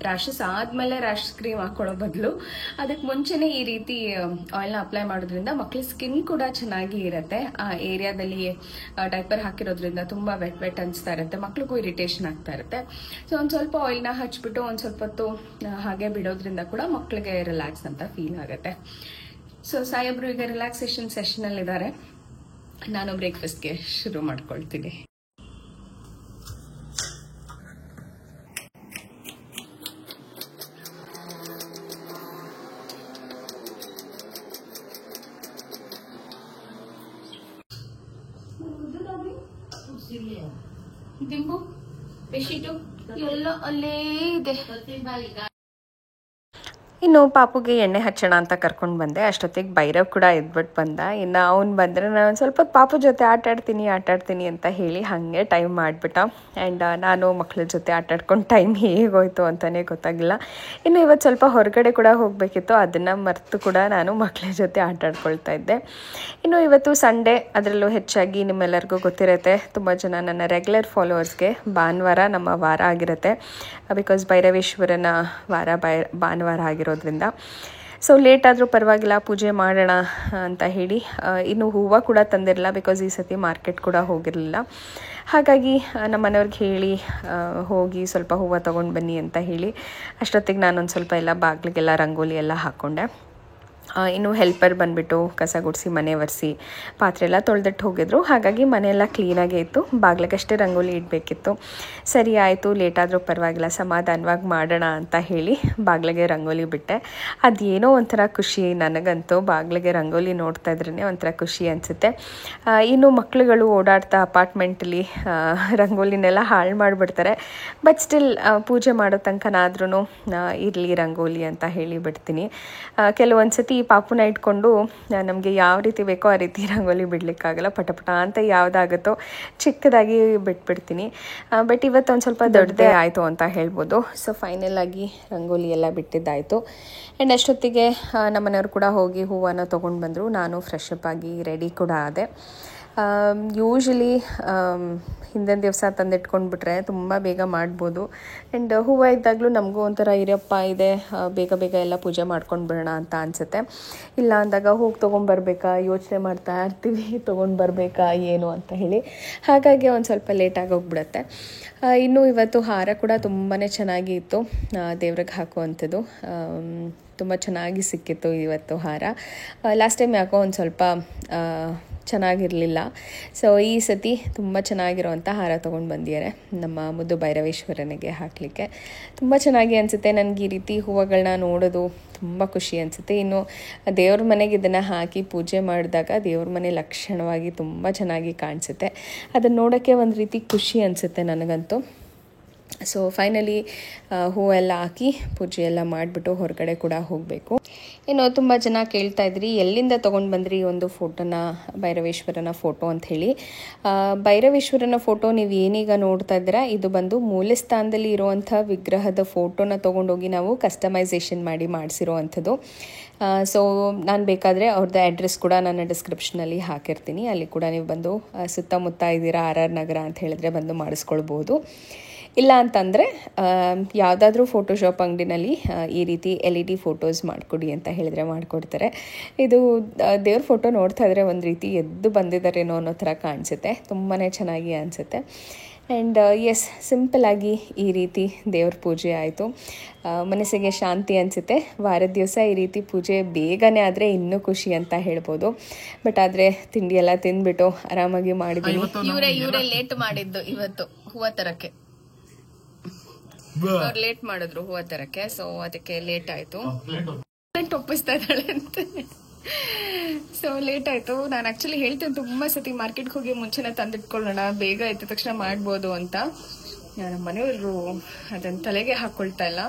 ರ್ಯಾಷಸ್ ಆದಮೇಲೆ ರ್ಯಾಷ್ ಕ್ರೀಮ್ ಹಾಕೊಳ್ಳೋ ಬದಲು ಅದಕ್ಕೆ ಮುಂಚೆನೇ ಈ ರೀತಿ ಆಯಿಲ್ನ ಅಪ್ಲೈ ಮಾಡೋದ್ರಿಂದ ಮಕ್ಕಳ ಸ್ಕಿನ್ ಕೂಡ ಚೆನ್ನಾಗಿ ಇರುತ್ತೆ. ಆ ಏರಿಯಾದಲ್ಲಿ ಡೈಪರ್ ಹಾಕಿರೋದ್ರಿಂದ ತುಂಬ ವೆಟ್ ಅನಿಸ್ತಾ ಇರುತ್ತೆ, ಮಕ್ಳಿಗೂ ಇರಿಟೇಷನ್ ಆಗ್ತಾ ಇರುತ್ತೆ. ಸೊ ಒಂದು ಸ್ವಲ್ಪ ಆಯಿಲ್ನ ಹಚ್ಬಿಟ್ಟು ಒಂದು ಸ್ವಲ್ಪ ಹೊತ್ತು ಹಾಗೆ ಬಿಡೋದ್ರಿಂದ ಕೂಡ ಮಕ್ಳಿಗೆ ರಿಲ್ಯಾಕ್ಸ್ ಅಂತ ಫೀಲ್ ಆಗುತ್ತೆ. ಸೊ ಸಾಹೇಬ್ರು ಈಗ ರಿಲ್ಯಾಕ್ಸೇಷನ್ ಸೆಷನಲ್ಲಿದ್ದಾರೆ, ನಾನು ಬ್ರೇಕ್ಫಾಸ್ಟ್ಗೆ ಶುರು ಮಾಡ್ಕೊಳ್ತೀನಿ. ದಿಂಬು ಬೆಡ್ಶೀಟು ಎಲ್ಲ ಅಲ್ಲೇ ಇದೆ. ಇನ್ನು ಪಾಪುಗೆ ಎಣ್ಣೆ ಹಚ್ಚೋಣ ಅಂತ ಕರ್ಕೊಂಡು ಬಂದೆ. ಅಷ್ಟೊತ್ತಿಗೆ ಭೈರವ್ ಕೂಡ ಎದ್ಬಿಟ್ಟು ಬಂದ. ಇನ್ನು ಅವ್ನು ಬಂದರೆ ನಾನು ಒಂದು ಸ್ವಲ್ಪ ಪಾಪು ಜೊತೆ ಆಟಾಡ್ತೀನಿ ಅಂತ ಹೇಳಿ ಹಾಗೆ ಟೈಮ್ ಮಾಡಿಬಿಟ್ಟ. ಆ್ಯಂಡ್ ನಾನು ಮಕ್ಕಳ ಜೊತೆ ಆಟಾಡ್ಕೊಂಡು ಟೈಮ್ ಹೇಗೋಯ್ತು ಅಂತಲೇ ಗೊತ್ತಾಗಿಲ್ಲ. ಇನ್ನು ಇವತ್ತು ಸ್ವಲ್ಪ ಹೊರಗಡೆ ಕೂಡ ಹೋಗಬೇಕಿತ್ತು, ಅದನ್ನು ಮರೆತು ಕೂಡ ನಾನು ಮಕ್ಕಳ ಜೊತೆ ಆಟಾಡ್ಕೊಳ್ತಾ ಇದ್ದೆ. ಇನ್ನು ಇವತ್ತು ಸಂಡೇ, ಅದರಲ್ಲೂ ಹೆಚ್ಚಾಗಿ ನಿಮ್ಮೆಲ್ಲರಿಗೂ ಗೊತ್ತಿರುತ್ತೆ, ತುಂಬ ಜನ ನನ್ನ ರೆಗ್ಯುಲರ್ ಫಾಲೋವರ್ಸ್ಗೆ ಭಾನುವಾರ ನಮ್ಮ ವಾರ ಆಗಿರುತ್ತೆ. ಬಿಕಾಸ್ ಭೈರವೇಶ್ವರನ ವಾರ ಭಾನುವಾರ ಆಗಿರೋದ್ರಿಂದ. ಸೊ ಲೇಟ್ ಆದರೂ ಪರವಾಗಿಲ್ಲ, ಪೂಜೆ ಮಾಡೋಣ ಅಂತ ಹೇಳಿ ಇನ್ನು ಹೂವು ಕೂಡ ತಂದಿರಲಿಲ್ಲ, ಬಿಕಾಸ್ ಈ ಸತಿ ಮಾರ್ಕೆಟ್ ಕೂಡ ಹೋಗಿರಲಿಲ್ಲ. ಹಾಗಾಗಿ ನಮ್ಮ ಮನೆಯವ್ರಿಗೆ ಹೇಳಿ ಹೋಗಿ ಸ್ವಲ್ಪ ಹೂವು ತೊಗೊಂಡು ಬನ್ನಿ ಅಂತ ಹೇಳಿ ಅಷ್ಟೊತ್ತಿಗೆ ನಾನೊಂದು ಸ್ವಲ್ಪ ಎಲ್ಲ ಬಾಗಿಲಿಗೆಲ್ಲ ರಂಗೋಲಿ ಎಲ್ಲ ಹಾಕ್ಕೊಂಡೆ. ಇನ್ನು ಹೆಲ್ಪರ್ ಬಂದುಬಿಟ್ಟು ಕಸ ಗುಡಿಸಿ ಮನೆ ಒರೆಸಿ ಪಾತ್ರೆ ಎಲ್ಲ ತೊಳೆದಿಟ್ಟು ಹೋಗಿದ್ರು. ಹಾಗಾಗಿ ಮನೆಯೆಲ್ಲ ಕ್ಲೀನಾಗೇ ಇತ್ತು, ಬಾಗಿಲಿಗಷ್ಟೇ ರಂಗೋಲಿ ಇಡಬೇಕಿತ್ತು. ಸರಿ ಆಯಿತು, ಲೇಟಾದರೂ ಪರವಾಗಿಲ್ಲ, ಸಮಾಧಾನವಾಗಿ ಮಾಡೋಣ ಅಂತ ಹೇಳಿ ಬಾಗಿಲಿಗೆ ರಂಗೋಲಿ ಬಿಟ್ಟೆ. ಅದೇನೋ ಒಂಥರ ಖುಷಿ ನನಗಂತೂ, ಬಾಗಿಲಿಗೆ ರಂಗೋಲಿ ನೋಡ್ತಾ ಇದ್ರೇ ಒಂಥರ ಖುಷಿ ಅನಿಸುತ್ತೆ. ಇನ್ನು ಮಕ್ಕಳುಗಳು ಓಡಾಡ್ತಾ ಅಪಾರ್ಟ್ಮೆಂಟಲ್ಲಿ ರಂಗೋಲಿನೆಲ್ಲ ಹಾಳು ಮಾಡಿಬಿಡ್ತಾರೆ. ಬಟ್ ಸ್ಟಿಲ್ ಪೂಜೆ ಮಾಡೋ ತನಕನಾದ್ರೂ ಇರಲಿ ರಂಗೋಲಿ ಅಂತ ಹೇಳಿ ಬಿಡ್ತೀನಿ. ಕೆಲವೊಂದು ಸತಿ ಪಾಪುನ ಇಟ್ಕೊಂಡು ನಮಗೆ ಯಾವ ರೀತಿ ಬೇಕೋ ಆ ರೀತಿ ರಂಗೋಲಿ ಬಿಡಲಿಕ್ಕಾಗಲ್ಲ, ಪಟಪಟ ಅಂತ ಯಾವುದಾಗುತ್ತೋ ಚಿಕ್ಕದಾಗಿ ಬಿಟ್ಬಿಡ್ತೀನಿ. ಬಟ್ ಇವತ್ತು ಒಂದು ಸ್ವಲ್ಪ ದೊಡ್ಡದೇ ಆಯಿತು ಅಂತ ಹೇಳ್ಬೋದು. ಸೊ ಫೈನಲ್ ಆಗಿ ರಂಗೋಲಿ ಎಲ್ಲ ಬಿಟ್ಟಿದ್ದಾಯಿತು. ಆ್ಯಂಡ್ ಅಷ್ಟೊತ್ತಿಗೆ ನಮ್ಮನೆಯವರು ಕೂಡ ಹೋಗಿ ಹೂವನ್ನು ತೊಗೊಂಡು ಬಂದರು. ನಾನು ಫ್ರೆಶ್ ಅಪ್ ಆಗಿ ರೆಡಿ ಕೂಡ ಆದೆ. ಯೂಶ್ವಲಿ ಹಿಂದಿನ ದಿವಸ ತಂದಿಟ್ಕೊಂಡ್ಬಿಟ್ರೆ ತುಂಬ ಬೇಗ ಮಾಡ್ಬೋದು. ಆ್ಯಂಡ್ ಹೂವು ಇದ್ದಾಗಲೂ ನಮಗೂ ಒಂಥರ ಇರಪ್ಪ ಇದೆ, ಬೇಗ ಎಲ್ಲ ಪೂಜೆ ಮಾಡ್ಕೊಂಡು ಬಿಡೋಣ ಅಂತ ಅನಿಸುತ್ತೆ. ಇಲ್ಲ ಅಂದಾಗ ಹೋಗಿ ತೊಗೊಂಬರ್ಬೇಕಾ ಯೋಚನೆ ಮಾಡ್ತಾ ಇರ್ತೀವಿ, ತೊಗೊಂಡು ಬರಬೇಕಾ ಏನು ಅಂತ ಹೇಳಿ. ಹಾಗಾಗಿ ಒಂದು ಸ್ವಲ್ಪ ಲೇಟಾಗಿ ಹೋಗ್ಬಿಡುತ್ತೆ. ಇನ್ನು ಇವತ್ತು ಹಾರ ಕೂಡ ತುಂಬಾ ಚೆನ್ನಾಗಿ ಇತ್ತು, ದೇವ್ರಿಗೆ ಹಾಕುವಂಥದ್ದು. ತುಂಬ ಚೆನ್ನಾಗಿ ಸಿಕ್ಕಿತ್ತು ಇವತ್ತು ಹಾರ. ಲಾಸ್ಟ್ ಟೈಮ್ ಯಾಕೋ ಒಂದು ಸ್ವಲ್ಪ ಚೆನ್ನಾಗಿರಲಿಲ್ಲ. ಸೊ ಈ ಸತಿ ತುಂಬ ಚೆನ್ನಾಗಿರೋವಂಥ ಹಾರ ತೊಗೊಂಡು ಬಂದಿದ್ದಾರೆ ನಮ್ಮ ಮುದ್ದು ಭೈರವೇಶ್ವರನಿಗೆ ಹಾಕಲಿಕ್ಕೆ. ತುಂಬ ಚೆನ್ನಾಗಿ ಅನಿಸುತ್ತೆ ನನಗೆ ಈ ರೀತಿ ಹೂವುಗಳನ್ನ ನೋಡೋದು, ತುಂಬ ಖುಷಿ ಅನಿಸುತ್ತೆ. ಇನ್ನು ದೇವ್ರ ಮನೆಗೆ ಇದನ್ನು ಹಾಕಿ ಪೂಜೆ ಮಾಡಿದಾಗ ದೇವ್ರ ಮನೆ ಲಕ್ಷಣವಾಗಿ ತುಂಬ ಚೆನ್ನಾಗಿ ಕಾಣಿಸುತ್ತೆ. ಅದನ್ನು ನೋಡೋಕ್ಕೆ ಒಂದು ರೀತಿ ಖುಷಿ ಅನಿಸುತ್ತೆ ನನಗಂತೂ. ಸೊ ಫೈನಲಿ ಹೂವೆಲ್ಲ ಹಾಕಿ ಪೂಜೆ ಎಲ್ಲ ಮಾಡಿಬಿಟ್ಟು ಹೊರಗಡೆ ಕೂಡ ಹೋಗಬೇಕು. ಇನ್ನು ತುಂಬ ಜನ ಕೇಳ್ತಾ ಇದ್ರಿ ಎಲ್ಲಿಂದ ತೊಗೊಂಡು ಬಂದ್ರಿ ಒಂದು ಫೋಟೋನ, ಭೈರವೇಶ್ವರನ ಫೋಟೋ ಅಂಥೇಳಿ. ಭೈರವೇಶ್ವರನ ಫೋಟೋ ನೀವು ಏನೀಗ ನೋಡ್ತಾ ಇದ್ದೀರಾ, ಇದು ಬಂದು ಮೂಲ ಸ್ಥಾನದಲ್ಲಿ ಇರುವಂಥ ವಿಗ್ರಹದ ಫೋಟೋನ ತೊಗೊಂಡೋಗಿ ನಾವು ಕಸ್ಟಮೈಸೇಷನ್ ಮಾಡಿಸಿರೋ ಅಂಥದ್ದು. ಸೊ ನಾನು ಬೇಕಾದರೆ ಅವ್ರದ್ದು ಅಡ್ರೆಸ್ ಕೂಡ ನನ್ನ ಡಿಸ್ಕ್ರಿಪ್ಷನಲ್ಲಿ ಹಾಕಿರ್ತೀನಿ, ಅಲ್ಲಿ ಕೂಡ ನೀವು ಬಂದು ಸುತ್ತಮುತ್ತ ಇದ್ದೀರಾ RR ನಗರ ಅಂತ ಹೇಳಿದ್ರೆ ಬಂದು ಮಾಡಿಸ್ಕೊಳ್ಬೋದು. ಇಲ್ಲ ಅಂತಂದರೆ ಯಾವುದಾದ್ರೂ ಫೋಟೋಶಾಪ್ ಅಂಗಡಿನಲ್ಲಿ ಈ ರೀತಿ LED ಫೋಟೋಸ್ ಮಾಡಿಕೊಡಿ ಅಂತ ಹೇಳಿದರೆ ಮಾಡಿಕೊಡ್ತಾರೆ. ಇದು ದೇವ್ರ ಫೋಟೋ ನೋಡ್ತಾ ಇದ್ದರೆ ಒಂದು ರೀತಿ ಎದ್ದು ಬಂದಿದ್ದಾರೇನೋ ಅನ್ನೋ ಥರ ಕಾಣಿಸುತ್ತೆ, ತುಂಬಾ ಚೆನ್ನಾಗಿ ಅನಿಸುತ್ತೆ. ಆ್ಯಂಡ್ ಎಸ್, ಸಿಂಪಲ್ಲಾಗಿ ಈ ರೀತಿ ದೇವ್ರ ಪೂಜೆ ಆಯಿತು. ಮನಸ್ಸಿಗೆ ಶಾಂತಿ ಅನಿಸುತ್ತೆ. ವಾರದ ದಿವಸ ಈ ರೀತಿ ಪೂಜೆ ಬೇಗನೆ ಆದರೆ ಇನ್ನೂ ಖುಷಿ ಅಂತ ಹೇಳ್ಬೋದು. ಬಟ್ ಆದರೆ ತಿಂಡಿ ಎಲ್ಲ ತಿಂದ್ಬಿಟ್ಟು ಆರಾಮಾಗಿ ಮಾಡಿದ್ದೀನಿ. ಇವರೇ ಲೇಟ್ ಮಾಡಿದ್ದು ಇವತ್ತು ಹೂವು ತರಕ್ಕೆ, ಅವ್ರು ಲೇಟ್ ಮಾಡಿದ್ರು ಹೂವು ತರಕ್ಕೆ. ಸೊ ಅದಕ್ಕೆ ಲೇಟ್ ಆಯಿತು, ಒಪ್ಪಿಸ್ತಾ ಇದ್ದಾಳೆ ಅಂತ. ಸೊ ಲೇಟ್ ಆಯಿತು. ನಾನು ಆ್ಯಕ್ಚುಲಿ ಹೇಳ್ತೇನೆ ತುಂಬ ಸತಿ ಮಾರ್ಕೆಟ್ಗೆ ಹೋಗಿ ಮುಂಚೆನೇ ತಂದಿಟ್ಕೊಳ್ಳೋಣ, ಬೇಗ ಎದ್ದ ತಕ್ಷಣ ಮಾಡ್ಬೋದು ಅಂತ. ನಮ್ಮ ಮನೆಯವರು ಅದನ್ನು ತಲೆಗೆ ಹಾಕ್ಕೊಳ್ತಾ ಇಲ್ಲ.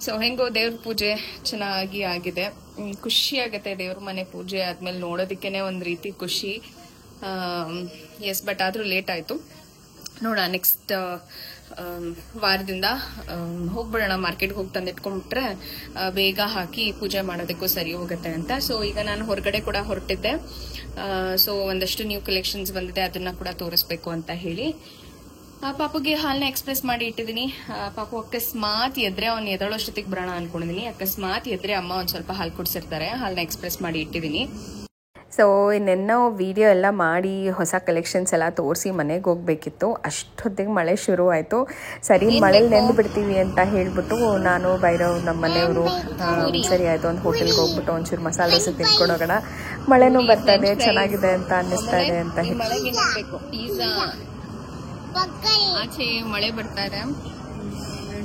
ಸೊ ಹೆಂಗೋ ದೇವ್ರ ಪೂಜೆ ಚೆನ್ನಾಗಿ ಆಗಿದೆ. ಖುಷಿ ಆಗುತ್ತೆ ದೇವ್ರ ಮನೆ ಪೂಜೆ ಆದಮೇಲೆ ನೋಡೋದಕ್ಕೇ ಒಂದು ರೀತಿ ಖುಷಿ. ಎಸ್, ಬಟ್ ಆದರೂ ಲೇಟ್ ಆಯಿತು. ನೋಡೋಣ ನೆಕ್ಸ್ಟ್ ವಾರದಿಂದ ಹೋಗ್ಬಿಡೋಣ, ಮಾರ್ಕೆಟ್ಗೆ ಹೋಗಿ ತಂದಿಟ್ಕೊಂಡ್ಬಿಟ್ರೆ ಬೇಗ ಹಾಕಿ ಪೂಜೆ ಮಾಡೋದಕ್ಕೂ ಸರಿ ಹೋಗುತ್ತೆ ಅಂತ. ಸೊ ಈಗ ನಾನು ಹೊರಗಡೆ ಕೂಡ ಹೊರಟಿದ್ದೆ. ಸೊ ಒಂದಷ್ಟು ನ್ಯೂ ಕಲೆಕ್ಷನ್ಸ್ ಬಂದಿದೆ, ಅದನ್ನ ಕೂಡ ತೋರಿಸ್ಬೇಕು ಅಂತ ಹೇಳಿ ಪಾಪುಗೆ ಹಾಲನ್ನ ಎಕ್ಸ್ಪ್ರೆಸ್ ಮಾಡಿ ಇಟ್ಟಿದ್ದೀನಿ. ಪಾಪು ಅಕಸ್ಮಾತ್ ಎದ್ರೆ ಅವ್ನು ಎದಳೋಷ್ಟೊತ್ತಿಗೆ ಬರೋಣ ಅನ್ಕೊಂಡಿದ್ದೀನಿ. ಅಕಸ್ಮಾತ್ ಎದ್ರೆ ಅಮ್ಮ ಒಂದು ಸ್ವಲ್ಪ ಹಾಲು ಕುಡಿಸಿರ್ತಾರೆ, ಹಾಲನ್ನ ಎಕ್ಸ್ಪ್ರೆಸ್ ಮಾಡಿ ಇಟ್ಟಿದ್ದೀನಿ. ಸೊ ಇನ್ನೆನ್ನೋ ವಿಡಿಯೋ ಎಲ್ಲ ಮಾಡಿ ಹೊಸ ಕಲೆಕ್ಷನ್ಸ್ ಎಲ್ಲ ತೋರಿಸಿ ಮನೆಗೆ ಹೋಗ್ಬೇಕಿತ್ತು. ಅಷ್ಟೊತ್ತಿಗೆ ಮಳೆ ಶುರು ಆಯಿತು. ಸರಿ ಮಳೇಲಿ ನೆಂದು ಬಿಡ್ತೀವಿ ಅಂತ ಹೇಳಿಬಿಟ್ಟು ನಾನು ಭೈರವ್ ನಮ್ಮ ಮನೆಯವರು ಸರಿ ಆಯಿತು ಒಂದು ಹೋಟೆಲ್ಗೆ ಹೋಗ್ಬಿಟ್ಟು ಒಂಚೂರು ಮಸಾಲೆ ದೋಸೆ ತಿನ್ಕೊಂಡೋಗೋಣ, ಮಳೆನೂ ಬರ್ತಾ ಇದೆ, ಚೆನ್ನಾಗಿದೆ ಅಂತ ಅನ್ನಿಸ್ತಾ ಇದೆ ಅಂತ ಹೇಳಿ. ಆಚೆ ಮಳೆ ಬರ್ತಾ ಇದೆ,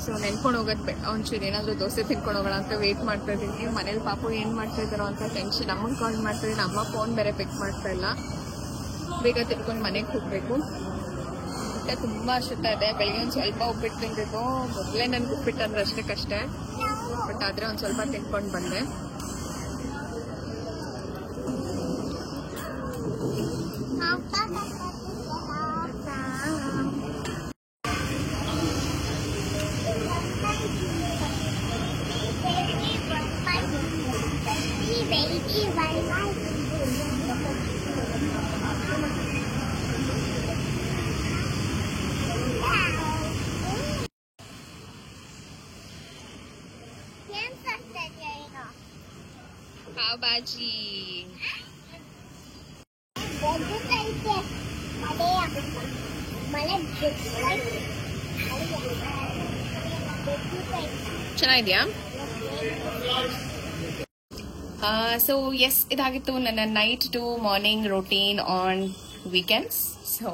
ಸೊ ನೆನ್ಕೊಂಡು ಹೋಗೋದು ಬೇಡ, ಒಂಚೂರು ಏನಾದರೂ ದೋಸೆ ತಿನ್ಕೊಂಡು ಹೋಗೋಣ ಅಂತ ವೇಟ್ ಮಾಡ್ತಾ ಇದ್ದೀನಿ. ಮನೇಲಿ ಪಾಪು ಏನು ಮಾಡ್ತಾ ಇದ್ದಾರೋ ಅಂತ ಟೆನ್ಷನ್. ಅಮ್ಮಂಗೆ ಕಾಲ್ ಮಾಡ್ತಾ ಇದ್ದೀನಿ, ಅಮ್ಮ ಫೋನ್ ಬೇರೆ ಪಿಕ್ ಮಾಡ್ತಾ ಇಲ್ಲ. ಬೇಗ ತಿನ್ಕೊಂಡು ಮನೆಗೆ ಹೋಗ್ಬೇಕು. ಮತ್ತೆ ತುಂಬ ಅಷ್ಟುತ್ತಾ ಇದೆ. ಬೆಳಿಗ್ಗೆ ಒಂದು ಸ್ವಲ್ಪ ಉಪ್ಪಿಟ್ಟು ತಿಂದಿದ್ದು. ಮೊದಲೇ ನನ್ಗೆ ಉಪ್ಪಿಟ್ಟು ಅಂದ್ರೆ ಅಷ್ಟೇ, ಬಟ್ ಆದರೆ ಒಂದು ಸ್ವಲ್ಪ ತಿನ್ಕೊಂಡು ಬಂದೆ. ಪಾವ್ ಭಾಜಿ ಚೆನ್ನಾಗಿದ್ಯಾ? ಸೊ ಎಸ್, ಇದಾಗಿತ್ತು ನನ್ನ night to morning routine on weekends. So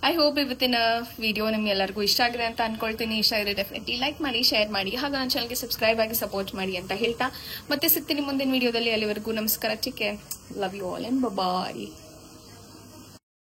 I hope ಇವತ್ತಿನ ವಿಡಿಯೋ ನಿಮ್ಗೆಲ್ಲರಿಗೂ ಇಷ್ಟ ಆಗಿದೆ ಅಂತ ಅನ್ಕೊಳ್ತೀನಿ. ಇಷ್ಟ ಆಗಿದೆ ಡೆಫಿನೆಟ್ಲಿ ಲೈಕ್ ಮಾಡಿ, ಶೇರ್ ಮಾಡಿ, ಹಾಗೆ ನನ್ನ ಚಾನಲ್ಗೆ ಸಬ್ಸ್ಕ್ರೈಬ್ ಆಗಿ ಸಪೋರ್ಟ್ ಮಾಡಿ ಅಂತ ಹೇಳ್ತಾ ಮತ್ತೆ ಸಿಗ್ತೀನಿ ಮುಂದಿನ ವಿಡಿಯೋದಲ್ಲಿ. ಅಲ್ಲಿವರೆಗೂ ನಮಸ್ಕಾರ, ಚಿಕ್ಕೆ, love you all and bye.